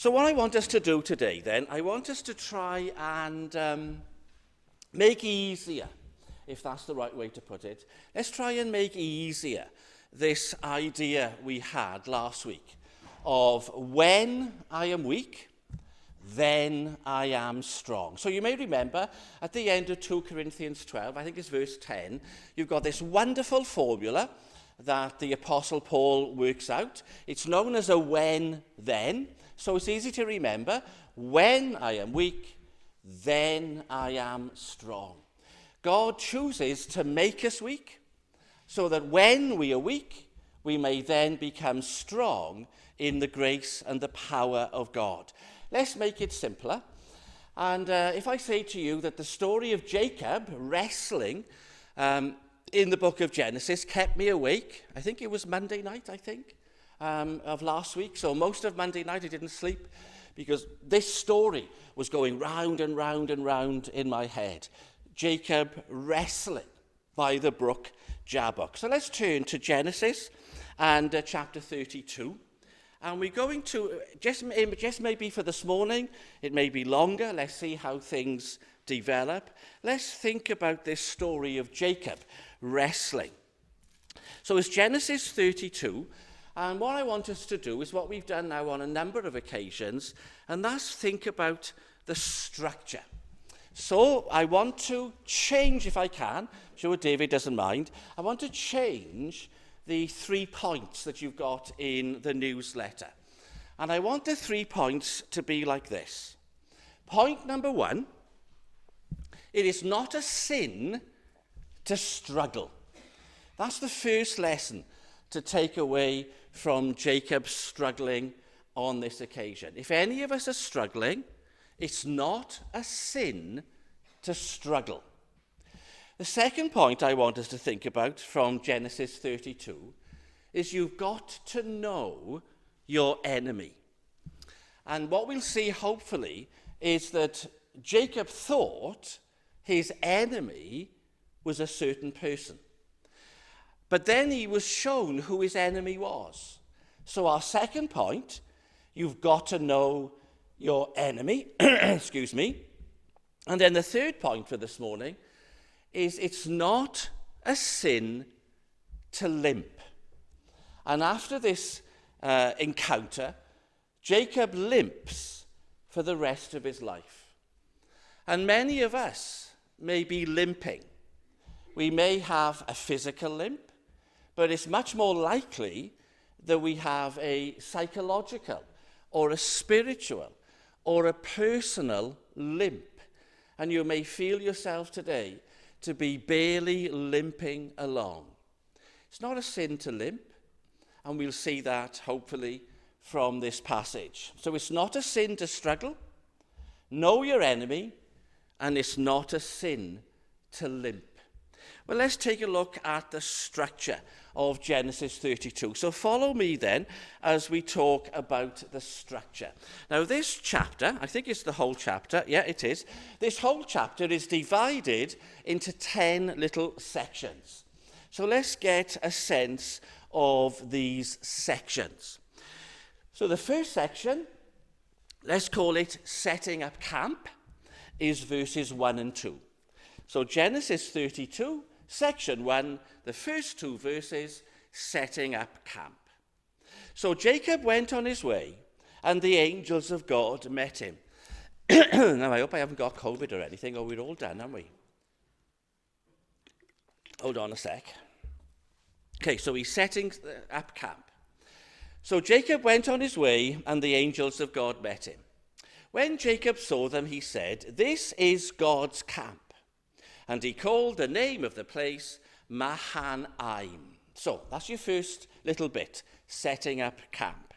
So what I want us to do today then, I want us to try and make easier, if that's the right way to put it. Let's try and make easier this idea we had last week of when I am weak, then I am strong. So you may remember at the end of 2 Corinthians 12, I think it's verse 10, you've got this wonderful formula that the Apostle Paul works out. It's known as a when-then. So it's easy to remember. When I am weak, then I am strong. God chooses to make us weak so that when we are weak, we may then become strong in the grace and the power of God. Let's make it simpler. And if I say to you that the story of Jacob wrestling in the book of Genesis kept me awake, I think it was Monday night, of last week. So most of Monday night I didn't sleep because this story was going round and round and round in my head. Jacob wrestling by the brook Jabbok. So let's turn to Genesis and chapter 32. And we're going to, just maybe for this morning, it may be longer. Let's see how things develop. Let's think about this story of Jacob wrestling. So it's Genesis 32. And what I want us to do is what we've done now on a number of occasions, and that's think about the structure. So I want to change, if I can, I'm sure David doesn't mind, I want to change the 3 points that you've got in the newsletter. And I want the 3 points to be like this. Point number 1, it is not a sin to struggle. That's the first lesson to take away from Jacob struggling on this occasion. If any of us are struggling, it's not a sin to struggle. The second point I want us to think about from Genesis 32 is you've got to know your enemy. And what we'll see, hopefully, is that Jacob thought his enemy was a certain person. But then he was shown who his enemy was. So our second point, you've got to know your enemy. Excuse me. And then the third point for this morning is it's not a sin to limp. And after this encounter, Jacob limps for the rest of his life. And many of us may be limping. We may have a physical limp, but it's much more likely that we have a psychological or a spiritual or a personal limp. And you may feel yourself today to be barely limping along. It's not a sin to limp, and we'll see that hopefully from this passage. So it's not a sin to struggle, know your enemy, and it's not a sin to limp. Well, let's take a look at the structure of Genesis 32. So follow me then as we talk about the structure. Now this chapter, I think it's the whole chapter. Yeah, it is. This whole chapter is divided into 10 little sections. So let's get a sense of these sections. So the first section, let's call it setting up camp, is verses 1 and 2. So Genesis 32, section 1, the first 2 verses, setting up camp. So Jacob went on his way, and the angels of God met him. Now, I hope I haven't got COVID or anything, or we're all done, aren't we? Hold on a sec. Okay, so he's setting up camp. So Jacob went on his way, and the angels of God met him. When Jacob saw them, he said, "This is God's camp." And he called the name of the place Mahanaim. So that's your first little bit, setting up camp.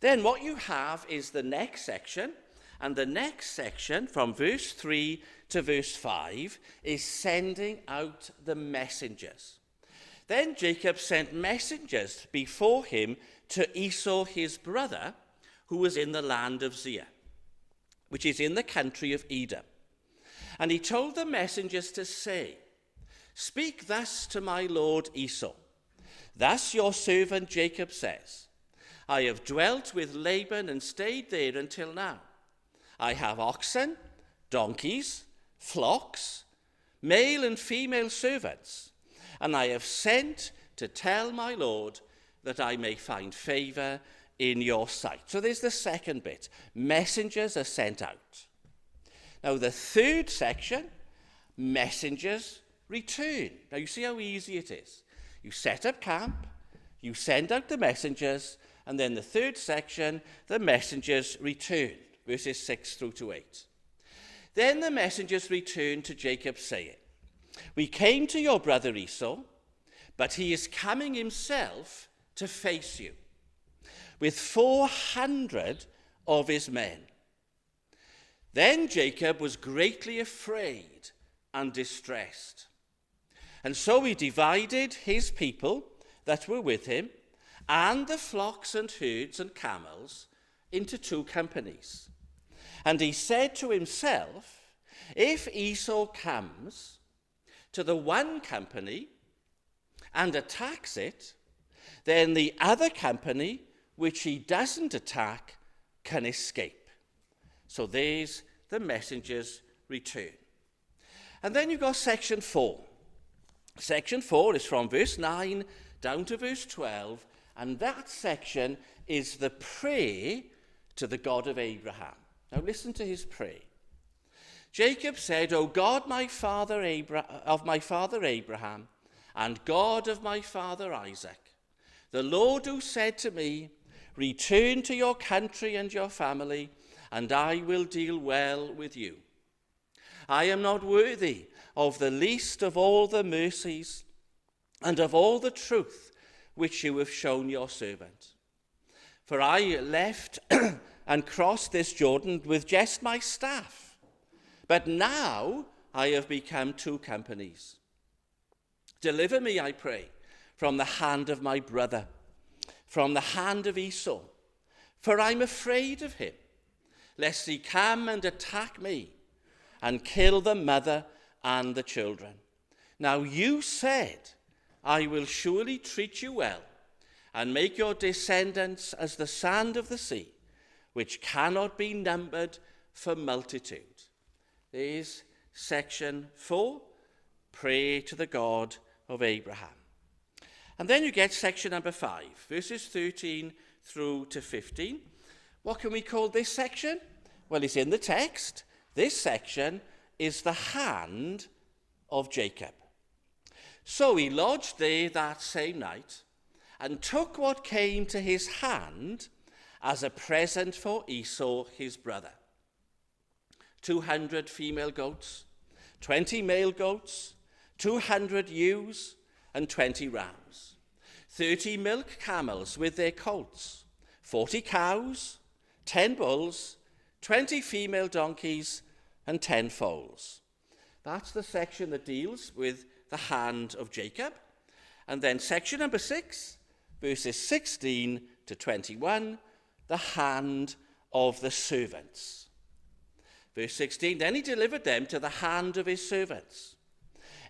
Then what you have is the next section, and the next section from verse 3 to verse 5 is sending out the messengers. Then Jacob sent messengers before him to Esau his brother, who was in the land of Seir, which is in the country of Edom. And he told the messengers to say, "Speak thus to my lord Esau. Thus your servant Jacob says, I have dwelt with Laban and stayed there until now. I have oxen, donkeys, flocks, male and female servants, and I have sent to tell my Lord that I may find favor in your sight. So there's the second bit. Messengers are sent out. Now the third section, messengers return. Now you see how easy it is. You set up camp, you send out the messengers, and then the third section, the messengers return, verses 6 through to 8. Then the messengers returned to Jacob, saying, we came to your brother Esau, but he is coming himself to face you, with 400 of his men. Then Jacob was greatly afraid and distressed. And so he divided his people that were with him, and the flocks and herds and camels, into 2 companies. And he said to himself, if Esau comes to the one company and attacks it, then the other company, which he doesn't attack, can escape. So there's the messenger's return. And then you've got section 4. Section 4 is from verse 9 down to verse 12, and that section is the prayer to the God of Abraham. Now listen to his prayer. Jacob said, O God, of my father Abraham, and God of my father Isaac, the Lord who said to me, return to your country and your family, and I will deal well with you. I am not worthy of the least of all the mercies and of all the truth which you have shown your servant. For I left and crossed this Jordan with just my staff, but now I have become 2 companies. Deliver me, I pray, from the hand of my brother, from the hand of Esau, for I'm afraid of him, lest he come and attack me and kill the mother and the children. Now you said, I will surely treat you well and make your descendants as the sand of the sea, which cannot be numbered for multitude. There's section 4, pray to the God of Abraham. And then you get section number 5, verses 13 through to 15. What can we call this section? Well, it's in the text. This section is the hand of Jacob. So he lodged there that same night and took what came to his hand as a present for Esau his brother. 200 female goats, 20 male goats, 200 ewes, and 20 rams, 30 milk camels with their colts, 40 cows, 10 bulls, 20 female donkeys, and 10 foals. That's the section that deals with the hand of Jacob. And then section number 6, verses 16 to 21, the hand of the servants. Verse 16, then he delivered them to the hand of his servants.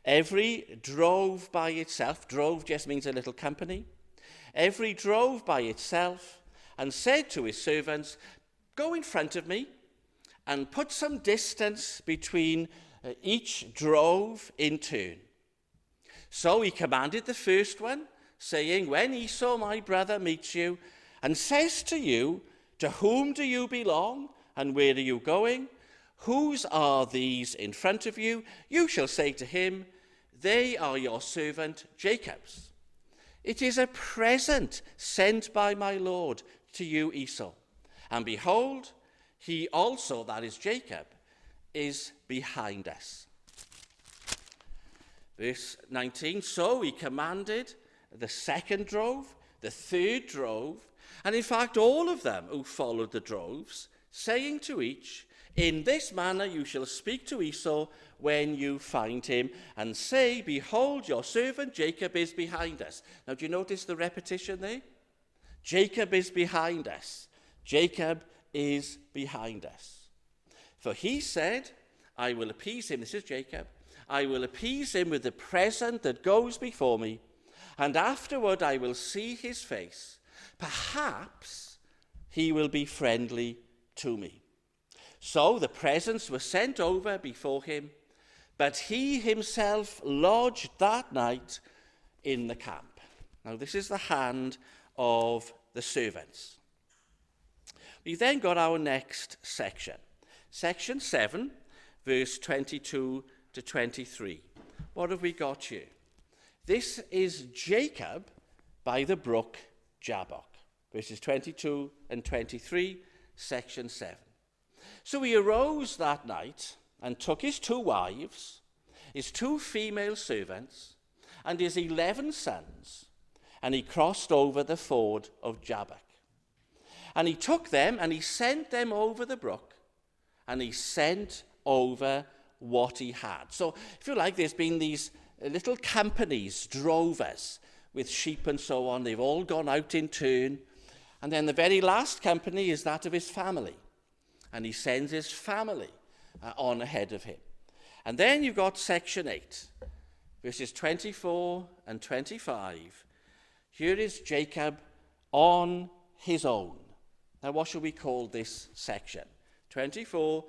Every drove by itself, drove just means a little company. Every drove by itself and said to his servants, go in front of me and put some distance between each drove in turn. So he commanded the first one, saying, when Esau my brother meets you and says to you, to whom do you belong and where are you going? Whose are these in front of you? You shall say to him, they are your servant Jacob's. It is a present sent by my Lord to you, Esau. And behold, he also, that is Jacob, is behind us. Verse 19, so he commanded the second drove, the third drove, and in fact all of them who followed the droves, saying to each, in this manner you shall speak to Esau when you find him, and say, behold, your servant Jacob is behind us. Now, do you notice the repetition there? Jacob is behind us. Jacob is behind us. For he said, I will appease him. This is Jacob. I will appease him with the present that goes before me, and afterward I will see his face. Perhaps he will be friendly to me. So the presents were sent over before him, but he himself lodged that night in the camp. Now this is the hand of the servants. We then got our next section. Section 7, verse 22 to 23. What have we got here? This is Jacob by the brook Jabbok. Verses 22 and 23, section 7. So he arose that night and took his 2 wives, his 2 female servants, and his 11 sons, and he crossed over the ford of Jabbok. And he took them and he sent them over the brook, and he sent over what he had. So if you like, there's been these little companies, drovers, with sheep and so on. They've all gone out in turn. And then the very last company is that of his family. And he sends his family on ahead of him. And then you've got section 8, verses 24 and 25. Here is Jacob on his own. Now, what shall we call this section? 24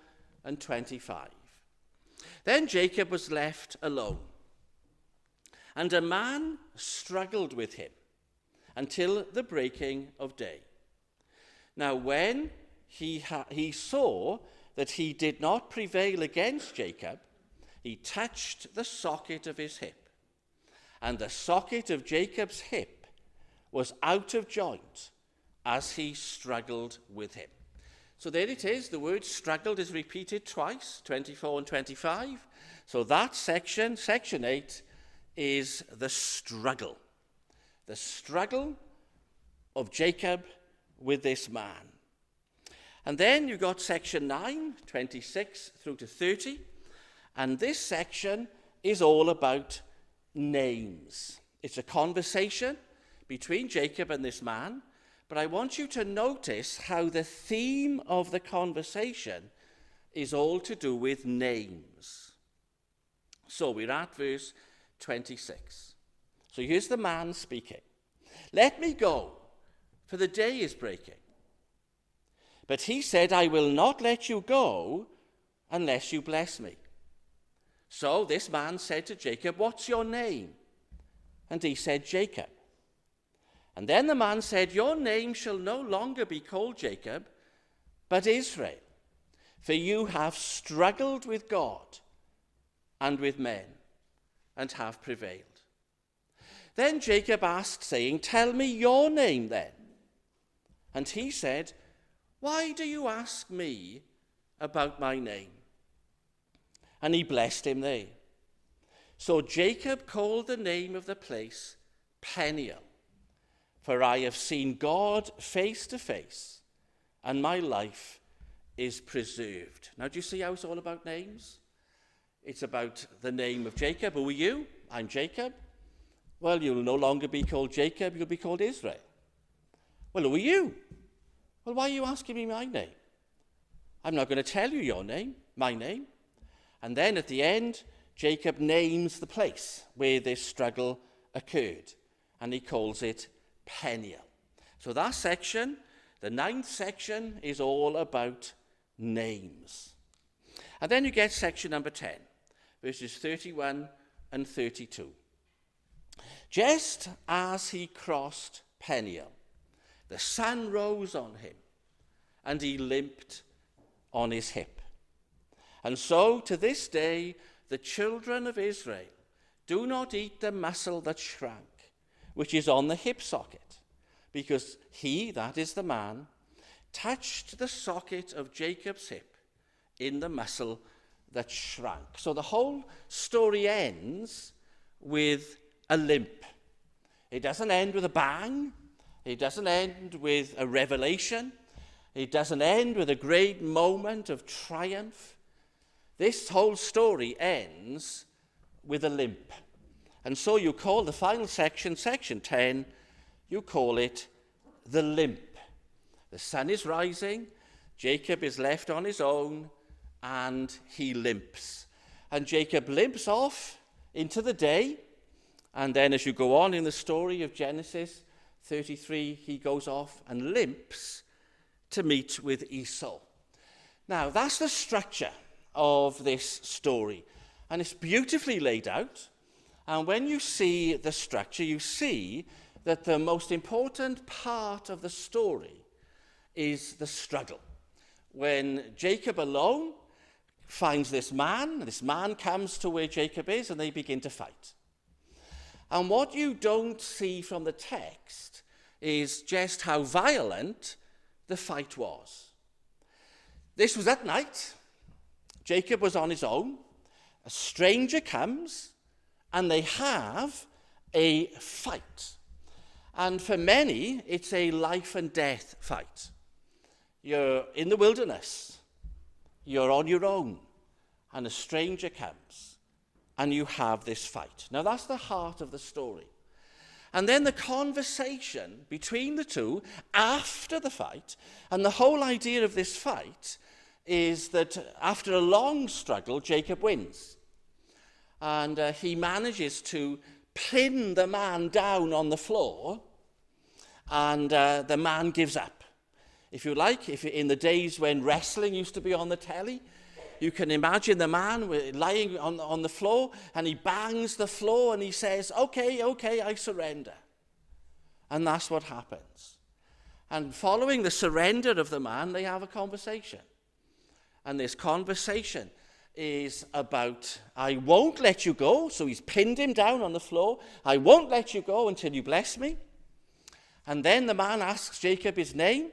and 25. Then Jacob was left alone, and a man struggled with him until the breaking of day. Now, when he saw that he did not prevail against Jacob, he touched the socket of his hip, and the socket of Jacob's hip was out of joint as he struggled with him. So there it is. The word struggled is repeated twice, 24 and 25. So that section, section 8, is the struggle. The struggle of Jacob with this man. And then you've got section 9, 26 through to 30. And this section is all about names. It's a conversation between Jacob and this man. But I want you to notice how the theme of the conversation is all to do with names. So we're at verse 26. So here's the man speaking. Let me go, for the day is breaking. But he said, I will not let you go unless you bless me. So this man said to Jacob, what's your name? And he said, Jacob. And then the man said, your name shall no longer be called Jacob, but Israel, for you have struggled with God and with men, and have prevailed. Then Jacob asked, saying, tell me your name then. And he said, why do you ask me about my name? And he blessed him there. So Jacob called the name of the place Peniel, for I have seen God face to face, and my life is preserved. Now, do you see how it's all about names? It's about the name of Jacob. Who are you? I'm Jacob. Well, you'll no longer be called Jacob, you'll be called Israel. Well, who are you? Well, why are you asking me my name? I'm not going to tell you your name, my name. And then at the end, Jacob names the place where this struggle occurred, and he calls it Peniel. So that section, the 9th section, is all about names. And then you get section number 10, verses 31 and 32. Just as he crossed Peniel, the sun rose on him, and he limped on his hip. And so to this day, the children of Israel do not eat the muscle that shrank, which is on the hip socket, because he, that is the man, touched the socket of Jacob's hip in the muscle that shrank. So the whole story ends with a limp. It doesn't end with a bang. It doesn't end with a revelation. It doesn't end with a great moment of triumph. This whole story ends with a limp. And so you call the final section, section 10, you call it the limp. The sun is rising, Jacob is left on his own, and he limps. And Jacob limps off into the day, and then as you go on in the story of Genesis, 33, he goes off and limps to meet with Esau. Now, that's the structure of this story, and it's beautifully laid out. And when you see the structure, you see that the most important part of the story is the struggle. When Jacob alone finds this man comes to where Jacob is, and they begin to fight. And what you don't see from the text is just how violent the fight was. This was at night. Jacob was on his own. A stranger comes, and they have a fight. And for many, it's a life and death fight. You're in the wilderness. You're on your own. And a stranger comes, and you have this fight. Now, that's the heart of the story. And then the conversation between the two after the fight, and the whole idea of this fight is that after a long struggle, Jacob wins. And he manages to pin the man down on the floor, and the man gives up. If you like, in the days when wrestling used to be on the telly, you can imagine the man lying on the floor, and he bangs the floor, and he says, okay, I surrender. And that's what happens. And following the surrender of the man, they have a conversation. And this conversation is about, I won't let you go. So he's pinned him down on the floor. I won't let you go until you bless me. And then the man asks Jacob his name,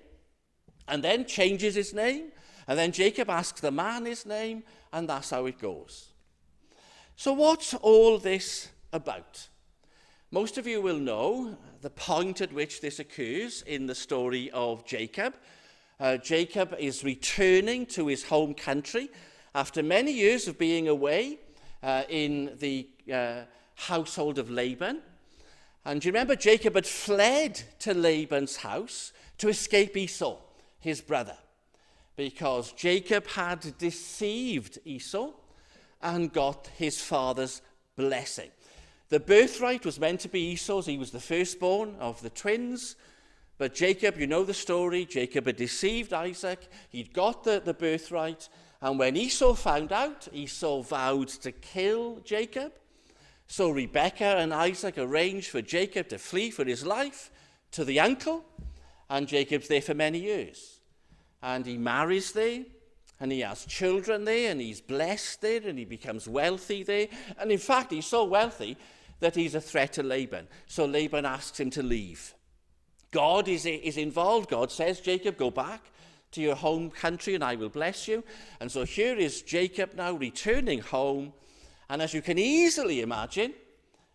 and then changes his name. And then Jacob asks the man his name, and that's how it goes. So what's all this about? Most of you will know the point at which this occurs in the story of Jacob. Jacob is returning to his home country after many years of being away in the household of Laban. And do you remember Jacob had fled to Laban's house to escape Esau, his brother, because Jacob had deceived Esau and got his father's blessing. The birthright was meant to be Esau's. He was the firstborn of the twins. But Jacob, you know the story, Jacob had deceived Isaac. He'd got the birthright. And when Esau found out, Esau vowed to kill Jacob. So Rebekah and Isaac arranged for Jacob to flee for his life to the uncle. And Jacob's there for many years. And he marries there. And he has children there. And he's blessed there. And he becomes wealthy there. And in fact, he's so wealthy that he's a threat to Laban. So Laban asks him to leave. God is involved. God says, Jacob, go back to your home country and I will bless you. And so here is Jacob now returning home. And as you can easily imagine,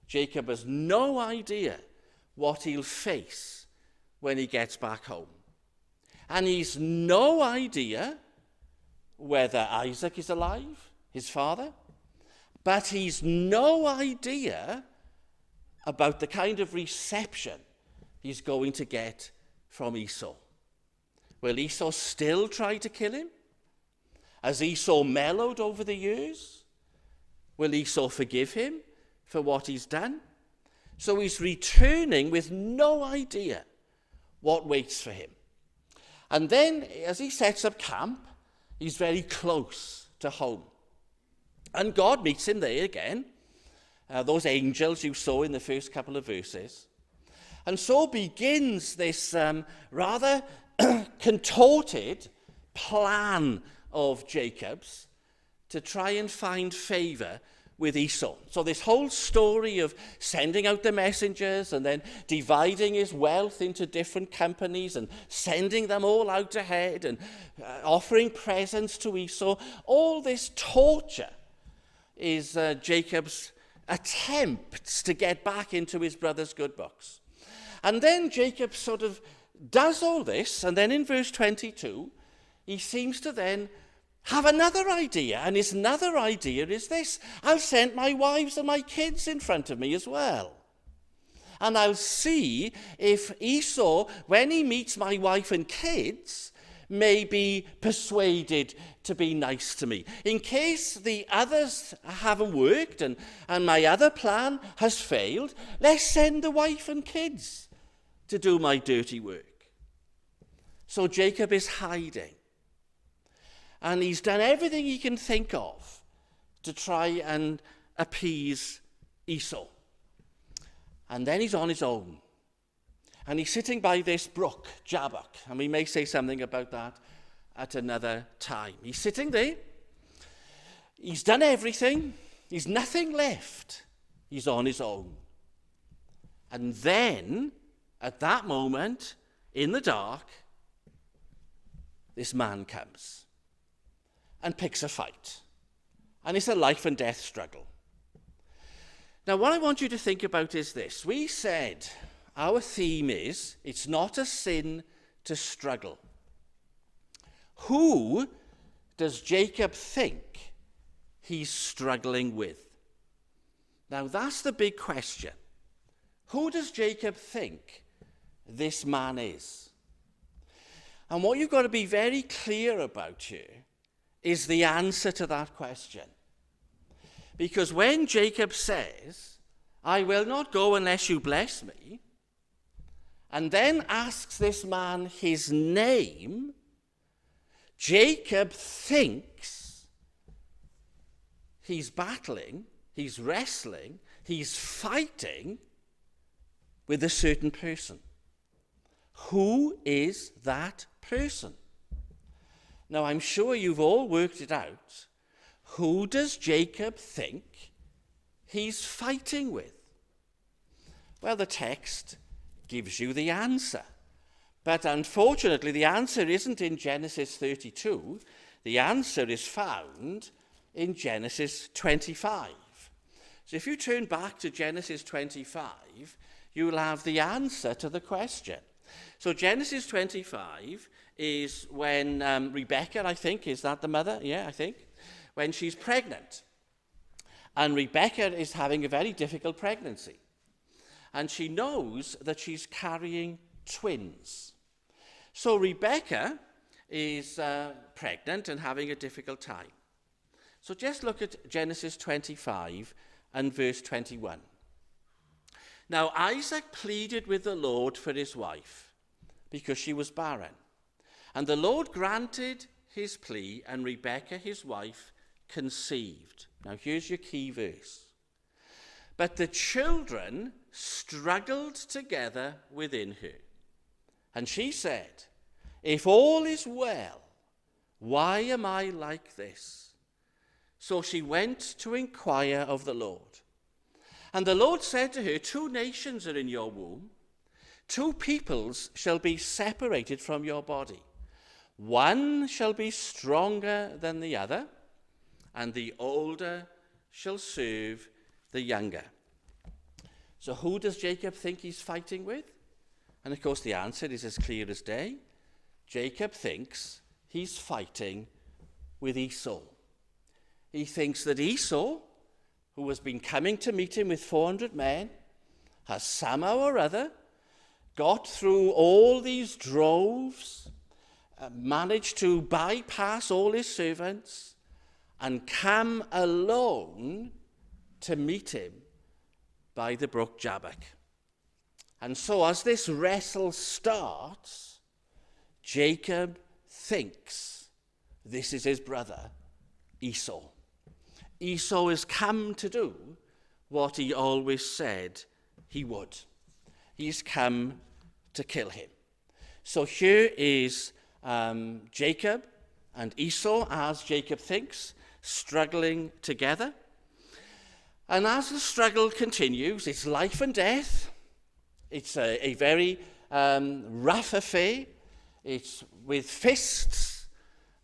Jacob has no idea what he'll face when he gets back home. And he's no idea whether Isaac is alive, his father, but he's no idea about the kind of reception he's going to get from Esau. Will Esau still try to kill him? Has Esau mellowed over the years? Will Esau forgive him for what he's done? So he's returning with no idea what waits for him. And then, as he sets up camp, he's very close to home. And God meets him there again, those angels you saw in the first couple of verses. And so begins this rather contorted plan of Jacob's to try and find favor with Esau. So this whole story of sending out the messengers and then dividing his wealth into different companies and sending them all out ahead and offering presents to Esau, all this torture is Jacob's attempts to get back into his brother's good books. And then Jacob sort of does all this, and then in verse 22, he seems to then have another idea, and his another idea is this: I'll send my wives and my kids in front of me as well. And I'll see if Esau, when he meets my wife and kids, may be persuaded to be nice to me. In case the others haven't worked and my other plan has failed, let's send the wife and kids to do my dirty work. So Jacob is hiding. And he's done everything he can think of to try and appease Esau. And then he's on his own. And he's sitting by this brook, Jabbok. And we may say something about that at another time. He's sitting there. He's done everything. He's nothing left. He's on his own. And then, at that moment, in the dark, this man comes and picks a fight. And it's a life and death struggle. Now, what I want you to think about is this. We said our theme is, it's not a sin to struggle. Who does Jacob think he's struggling with? Now, that's the big question. Who does Jacob think this man is? And what you've got to be very clear about here is the answer to that question. Because when Jacob says, I will not go unless you bless me, and then asks this man his name, Jacob thinks he's battling, he's wrestling, he's fighting with a certain person. Who is that person? Now, I'm sure you've all worked it out. Who does Jacob think he's fighting with? Well, the text gives you the answer. But unfortunately, the answer isn't in Genesis 32. The answer is found in Genesis 25. So if you turn back to Genesis 25, you'll have the answer to the question. So Genesis 25 is when Rebecca, I think, is that the mother? Yeah, I think. When she's pregnant. And Rebecca is having a very difficult pregnancy. And she knows that she's carrying twins. So Rebecca is pregnant and having a difficult time. So just look at Genesis 25 and verse 21. Now Isaac pleaded with the Lord for his wife, because she was barren. And the Lord granted his plea, and Rebekah, his wife, conceived. Now here's your key verse. But the children struggled together within her. And she said, if all is well, why am I like this? So she went to inquire of the Lord. And the Lord said to her, 2 nations are in your womb. 2 peoples shall be separated from your body. One shall be stronger than the other, and the older shall serve the younger. So who does Jacob think he's fighting with? And of course the answer is as clear as day. Jacob thinks he's fighting with Esau. He thinks that Esau, who has been coming to meet him with 400 men, has somehow or other got through all these droves, managed to bypass all his servants, and come alone to meet him by the brook Jabbok. And so as this wrestle starts, Jacob thinks this is his brother Esau. Esau has come to do what he always said he would. He's come to kill him. So here is Jacob and Esau, as Jacob thinks, struggling together. And as the struggle continues, it's life and death. It's a very rough affair. It's with fists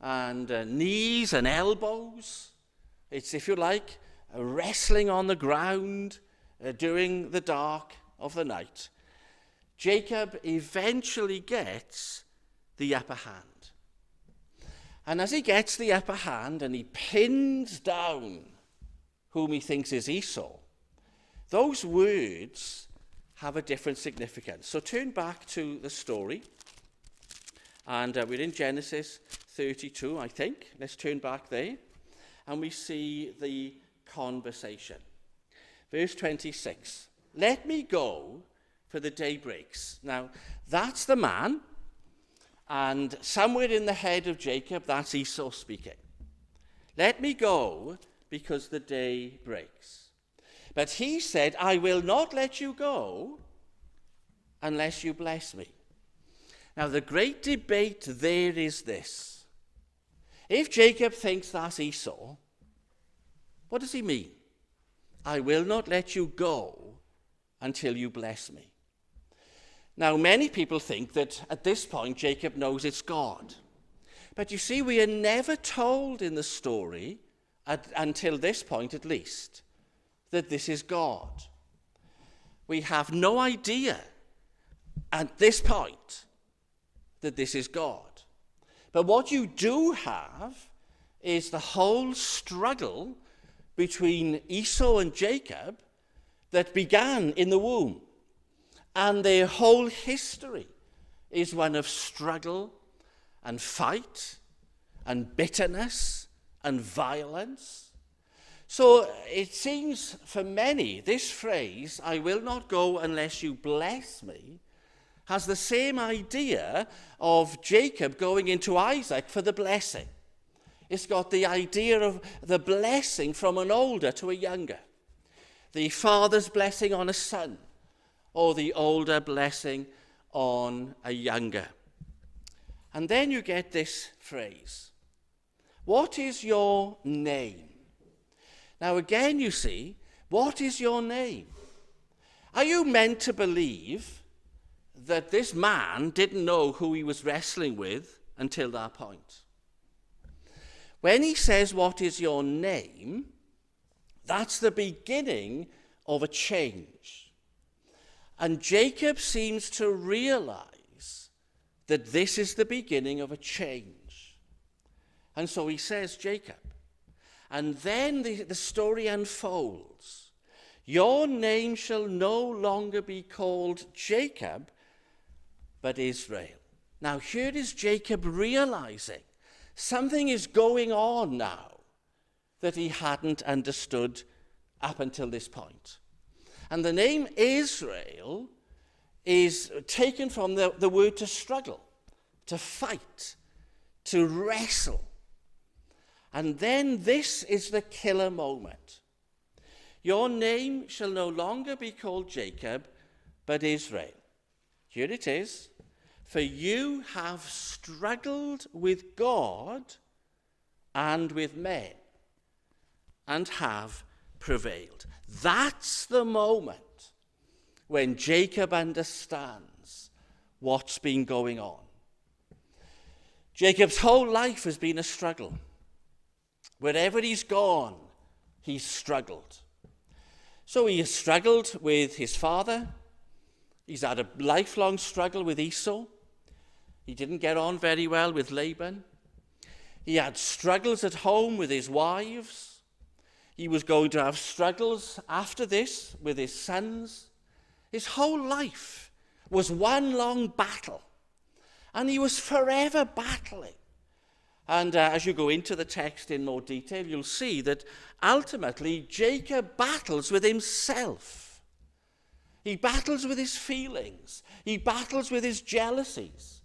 and knees and elbows. It's, if you like, wrestling on the ground during the dark of the night. Jacob eventually gets the upper hand. And as he gets the upper hand and he pins down whom he thinks is Esau, those words have a different significance. So turn back to the story. And we're in Genesis 32, I think. Let's turn back there. And we see the conversation. Verse 26. Let me go, for the day breaks. Now, that's the man, and somewhere in the head of Jacob, that's Esau speaking. Let me go, because the day breaks. But he said, I will not let you go unless you bless me. Now, the great debate there is this. If Jacob thinks that's Esau, what does he mean? I will not let you go until you bless me. Now, many people think that at this point, Jacob knows it's God. But you see, we are never told in the story, until this point at least, that this is God. We have no idea at this point that this is God. But what you do have is the whole struggle between Esau and Jacob that began in the womb. And their whole history is one of struggle and fight and bitterness and violence. So it seems for many, this phrase, I will not go unless you bless me, has the same idea of Jacob going into Isaac for the blessing. It's got the idea of the blessing from an older to a younger. The father's blessing on a son, or the older blessing on a younger. And then you get this phrase, what is your name? Now again, you see, what is your name? Are you meant to believe that this man didn't know who he was wrestling with until that point? When he says, what is your name, that's the beginning of a change. And Jacob seems to realize that this is the beginning of a change. And so he says, Jacob. And then the story unfolds. Your name shall no longer be called Jacob, but Israel. Now here is Jacob realizing something is going on now that he hadn't understood up until this point. And the name Israel is taken from the word to struggle, to fight, to wrestle. And then this is the killer moment. Your name shall no longer be called Jacob, but Israel. Here it is. For you have struggled with God and with men, and have prevailed. That's the moment when Jacob understands what's been going on. Jacob's whole life has been a struggle. Wherever he's gone, he's struggled. So he has struggled with his father. He's had a lifelong struggle with Esau. He didn't get on very well with Laban. He had struggles at home with his wives. He was going to have struggles after this with his sons. His whole life was one long battle. And he was forever battling. And as you go into the text in more detail, you'll see that ultimately Jacob battles with himself. He battles with his feelings. He battles with his jealousies.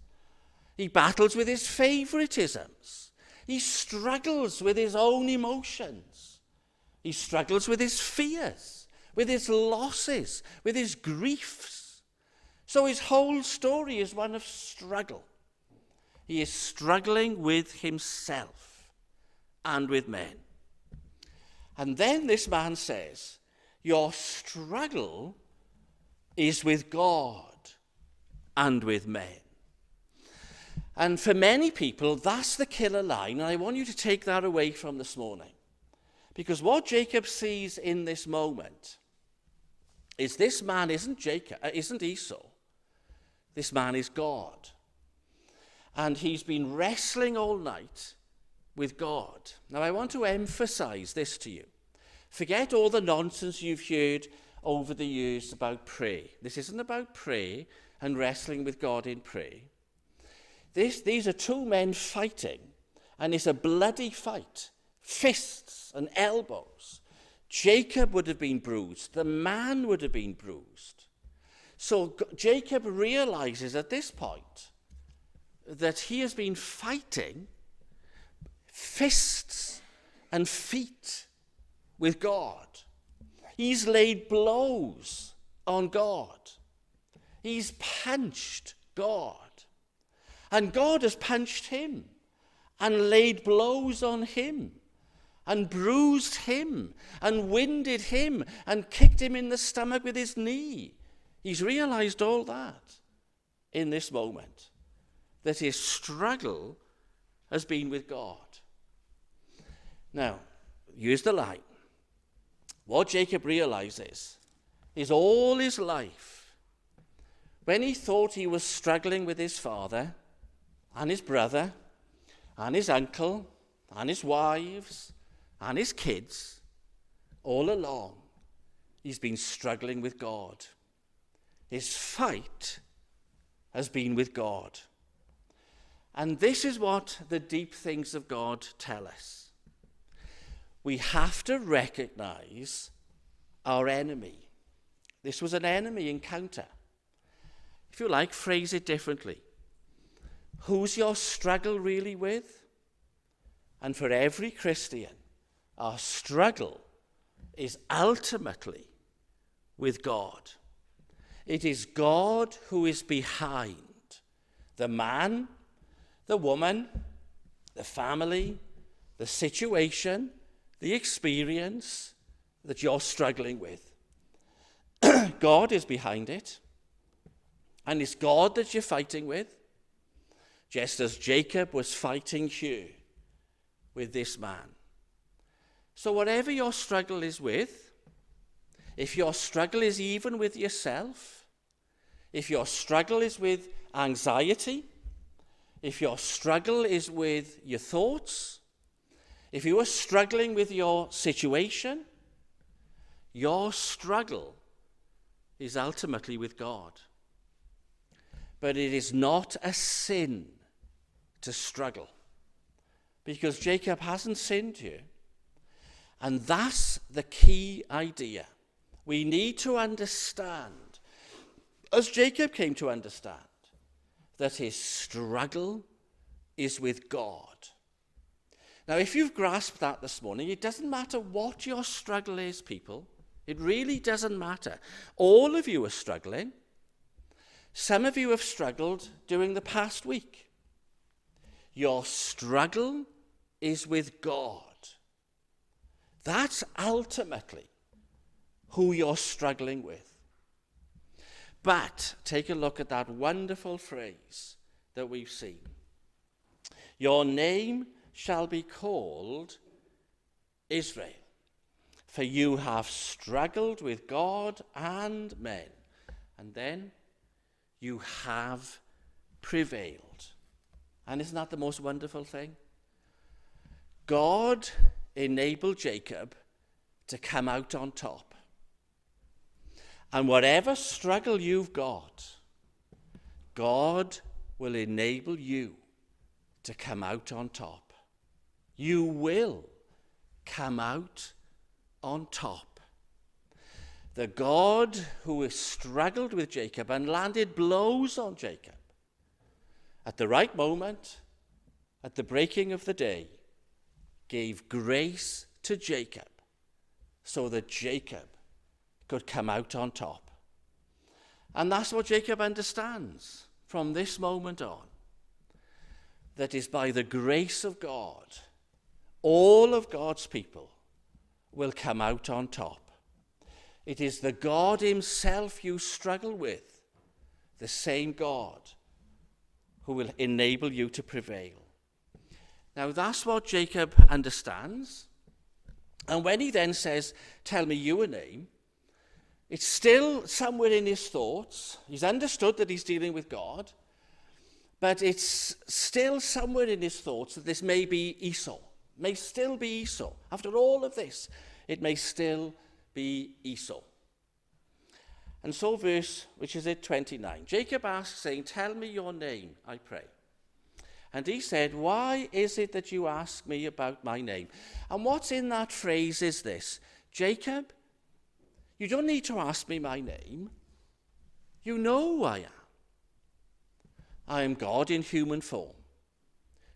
He battles with his favoritisms. He struggles with his own emotions. He struggles with his fears, with his losses, with his griefs. So his whole story is one of struggle. He is struggling with himself and with men. And then this man says, your struggle is with God and with men. And for many people, that's the killer line, and I want you to take that away from this morning. Because what Jacob sees in this moment is this man isn't Esau. This man is God. And he's been wrestling all night with God. Now, I want to emphasize this to you. Forget all the nonsense you've heard over the years about prayer. This isn't about prayer and wrestling with God in prayer. These are two men fighting, and it's a bloody fight. Fists and elbows. Jacob would have been bruised. The man would have been bruised. So Jacob realizes at this point that he has been fighting fists and feet with God. He's laid blows on God. He's punched God. And God has punched him and laid blows on him and bruised him and winded him and kicked him in the stomach with his knee. He's realized all that in this moment, that his struggle has been with God. Now, here's the line. What Jacob realizes is all his life, when he thought he was struggling with his father and his brother and his uncle and his wives and his kids, all along, he's been struggling with God. His fight has been with God. And this is what the deep things of God tell us. We have to recognize our enemy. This was an enemy encounter. If you like, phrase it differently. Who's your struggle really with? And for every Christian, our struggle is ultimately with God. It is God who is behind the man, the woman, the family, the situation, the experience that you're struggling with. God is behind it. And it's God that you're fighting with. Just as Jacob was fighting here with this man. So whatever your struggle is with, if your struggle is even with yourself, if your struggle is with anxiety, if your struggle is with your thoughts, if you are struggling with your situation, your struggle is ultimately with God. But it is not a sin to struggle, because Jacob hasn't sinned here. And that's the key idea. We need to understand, as Jacob came to understand, that his struggle is with God. Now, if you've grasped that this morning, it doesn't matter what your struggle is, people. It really doesn't matter. All of you are struggling. Some of you have struggled during the past week. Your struggle is with God. That's ultimately who you're struggling with. But take a look at that wonderful phrase that we've seen. Your name shall be called Israel, for you have struggled with God and men, and then you have prevailed. And isn't that the most wonderful thing? God enabled Jacob to come out on top. And whatever struggle you've got, God will enable you to come out on top. You will come out on top. The God who has struggled with Jacob and landed blows on Jacob, at the right moment, at the breaking of the day, gave grace to Jacob so that Jacob could come out on top. And that's what Jacob understands from this moment on. That is by the grace of God, all of God's people will come out on top. It is the God himself you struggle with, the same God who will enable you to prevail. Now that's what Jacob understands. And when he then says, tell me your name, it's still somewhere in his thoughts. He's understood that he's dealing with God, but it's still somewhere in his thoughts that this may be Esau. May still be Esau. After all of this, it may still be Esau. And so verse, which is at 29, Jacob asks, saying, tell me your name, I pray. And he said, why is it that you ask me about my name? And what's in that phrase is this: Jacob, you don't need to ask me my name. You know who I am. I am God in human form.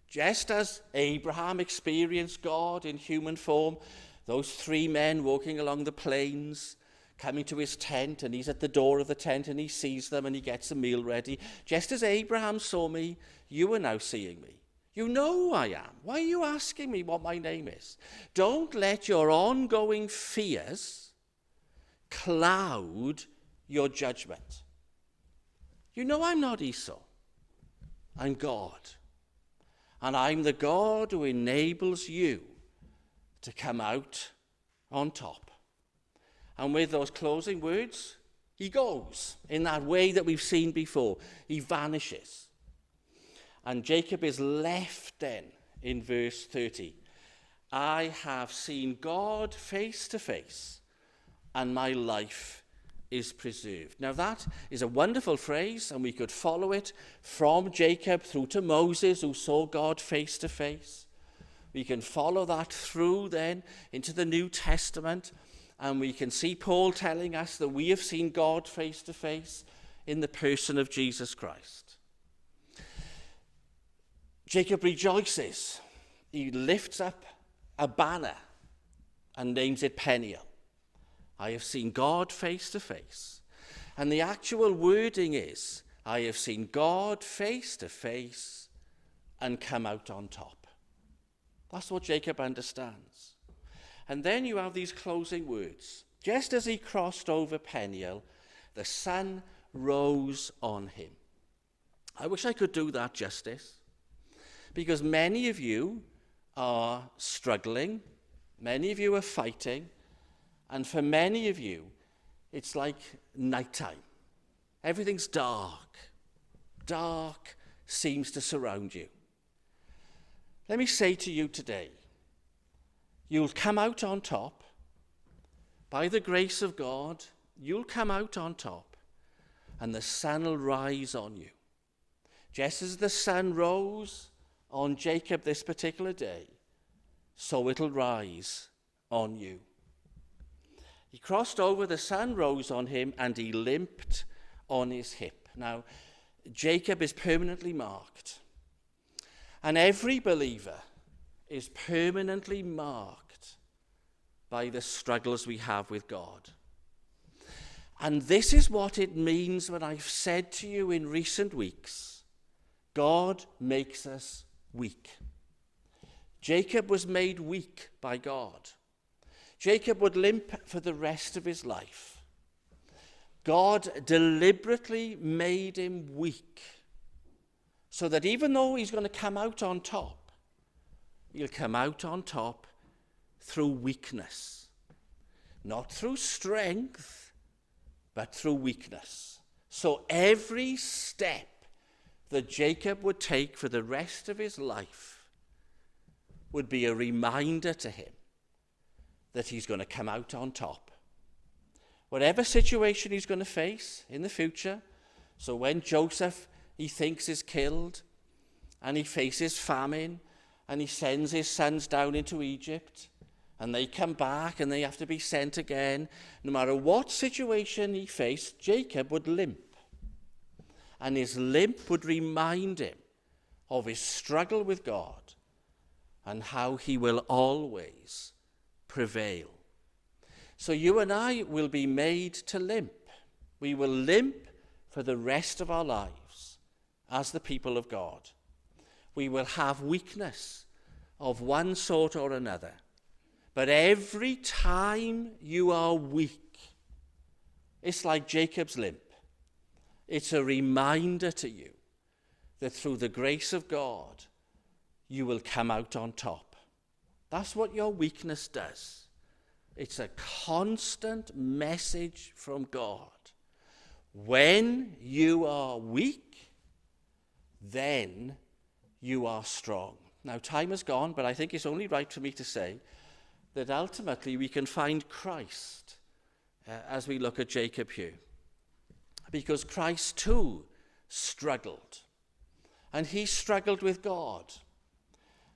Just as Abraham experienced God in human form, those 3 men walking along the plains, coming to his tent, and he's at the door of the tent and he sees them and he gets a meal ready. Just as Abraham saw me, you are now seeing me. You know who I am. Why are you asking me what my name is? Don't let your ongoing fears cloud your judgment. You know I'm not Esau. I'm God. And I'm the God who enables you to come out on top. And with those closing words, he goes in that way that we've seen before. He vanishes. And Jacob is left then in verse 30. I have seen God face to face, and my life is preserved. Now that is a wonderful phrase, and we could follow it from Jacob through to Moses, who saw God face to face. We can follow that through then into the New Testament, and we can see Paul telling us that we have seen God face to face in the person of Jesus Christ. Jacob rejoices. He lifts up a banner and names it Peniel. I have seen God face to face. And the actual wording is, I have seen God face to face and come out on top. That's what Jacob understands. And then you have these closing words. Just as he crossed over Peniel, the sun rose on him. I wish I could do that justice, because many of you are struggling, many of you are fighting, and for many of you, it's like nighttime. Everything's dark. Dark seems to surround you. Let me say to you today, you'll come out on top. By the grace of God, you'll come out on top, and the sun will rise on you. Just as the sun rose on Jacob this particular day, so it'll rise on you. He crossed over, the sun rose on him, and he limped on his hip. Now, Jacob is permanently marked. And every believer is permanently marked by the struggles we have with God. And this is what it means when I've said to you in recent weeks, God makes us weak. Jacob was made weak by God. Jacob would limp for the rest of his life. God deliberately made him weak, so that even though he's going to come out on top, he'll come out on top through weakness. Not through strength, but through weakness. So every step that Jacob would take for the rest of his life would be a reminder to him that he's going to come out on top. Whatever situation he's going to face in the future, so when Joseph, he thinks, is killed, and he faces famine, and he sends his sons down into Egypt, and they come back and they have to be sent again, no matter what situation he faced, Jacob would limp. And his limp would remind him of his struggle with God and how he will always prevail. So you and I will be made to limp. We will limp for the rest of our lives as the people of God. We will have weakness of one sort or another. But every time you are weak, it's like Jacob's limp. It's a reminder to you that through the grace of God, you will come out on top. That's what your weakness does. It's a constant message from God. When you are weak, then you are strong. Now, time has gone, but I think it's only right for me to say that ultimately we can find Christ as we look at Jacob here. Because Christ too struggled. And he struggled with God.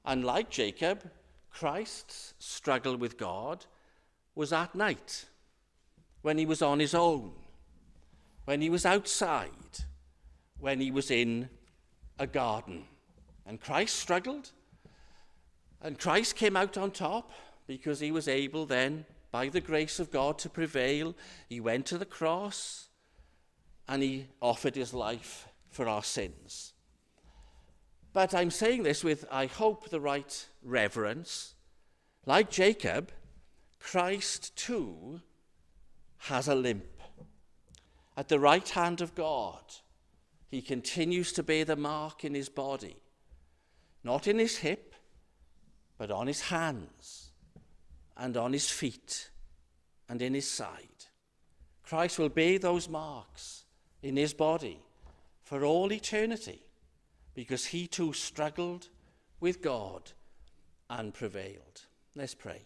And like Jacob, Christ's struggle with God was at night, when he was on his own. when he was outside, when he was in a garden. And Christ struggled, and Christ came out on top because he was able then, by the grace of God, to prevail. He went to the cross and he offered his life for our sins. But I'm saying this with, I hope, the right reverence. Like Jacob, Christ too has a limp. At the right hand of God, he continues to bear the mark in his body, not in his hip, but on his hands and on his feet and in his side. Christ will bear those marks in his body for all eternity, because he too struggled with God and prevailed. Let's pray.